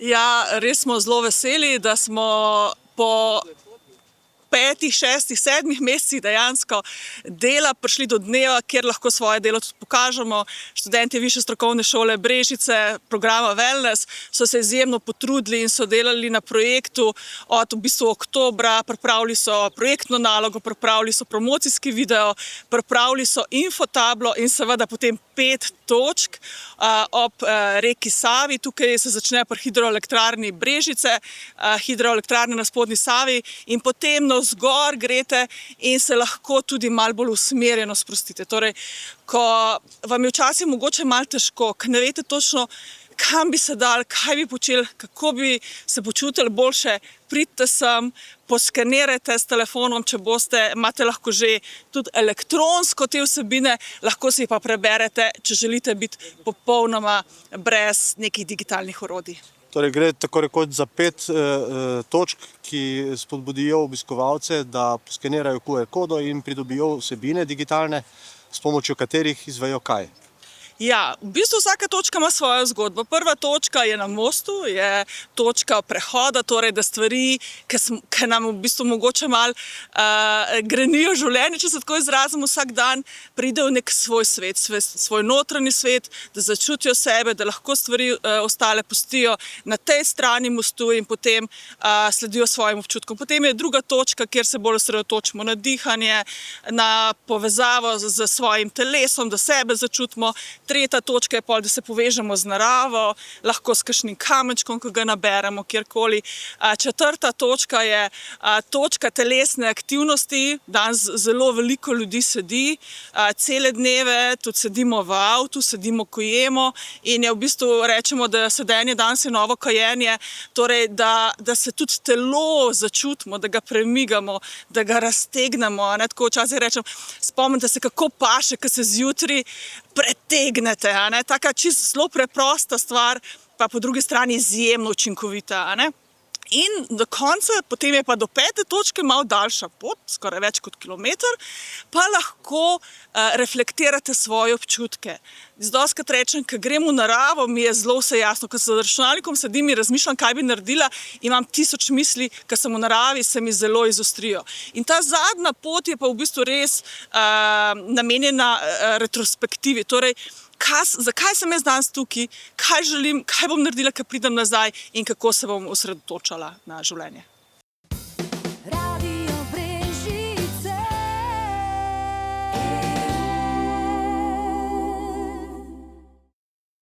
Ja, res smo zelo veseli, da smo po 5, 6, 7 mesecih dejansko dela prišli do dneva, kjer lahko svoje delo tudi pokažemo. Študentje Višje strokovne šole Brežice, programa Wellness, so se izjemno potrudili in so delali na projektu od v bistvu oktobra, pripravili so projektno nalogo, pripravili so promocijski video, pripravili so infotablo in seveda potem 5 točk ob reki Savi. Tukaj se začne pri hidroelektrarni Brežice, hidroelektrarne na spodnji Savi in potem navzgor greste in se lahko tudi malo bolj usmerjeno sprostite. Torej, ko vam je včasih mogoče malo težko, ko ne veste točno, kam bi se dali, kaj bi počeli, kako bi se počutili boljše, pridite sem, poskenirajte s telefonom, če boste, imate lahko že tudi elektronsko te vsebine, lahko si pa preberete, če želite biti popolnoma brez nekih digitalnih orodij. Torej gre tako rekoč za 5 točk, ki spodbudijo obiskovalce, da poskenirajo QR kodo in pridobijo vsebine digitalne, s pomočjo katerih izvejo kaj? Ja, v bistvu vsaka točka ima svojo zgodbo. Prva točka je na mostu, je točka prehoda, torej da stvari, ki nam v bistvu mogoče malo grenijo življenje, če se tako izrazim, vsak dan pridejo v nek svoj svet, svoj notranji svet, da začutijo sebe, da lahko stvari ostale pustijo na tej strani mostu in potem sledijo svojim občutkom. Potem je druga točka, kjer se bolj osredotočimo na dihanje, na povezavo z svojim telesom, da sebe začutimo. Tretja točka je pol, da se povežemo z naravo, lahko s kakšnim kamenčkom, ko ga naberemo kjerkoli. Četrta točka je točka telesne aktivnosti. Danes zelo veliko ljudi sedi, cele dneve, tudi sedimo v avtu, sedimo, ko jemo in je v bistvu rečemo, da sedenje danes je novo kajenje, torej da se tudi telo začutimo, da ga premigamo, da ga raztegnemo. Tako včasih rečem, spomnite se, kako paše, ko se zjutraj pretegnete. Taka čisto zelo preprosta stvar, pa po drugi strani izjemno učinkovita. In do konca, potem je pa do 5. točke malo daljša pot, skoraj več kot kilometer, pa lahko reflektirate svoje občutke. Dostikrat rečem, ko grem v naravo, mi je zelo vse jasno, ko se z računalnikom sedim in razmišljam, kaj bi naredila, imam 1000 misli, ko sem v naravi, se mi zelo izostrijo. In ta zadnja pot je pa v bistvu res namenjena retrospektivi, torej zakaj sem jaz danes tukaj, kaj želim, kaj bom naredila, ko pridem nazaj in kako se bom osredotočala na življenje.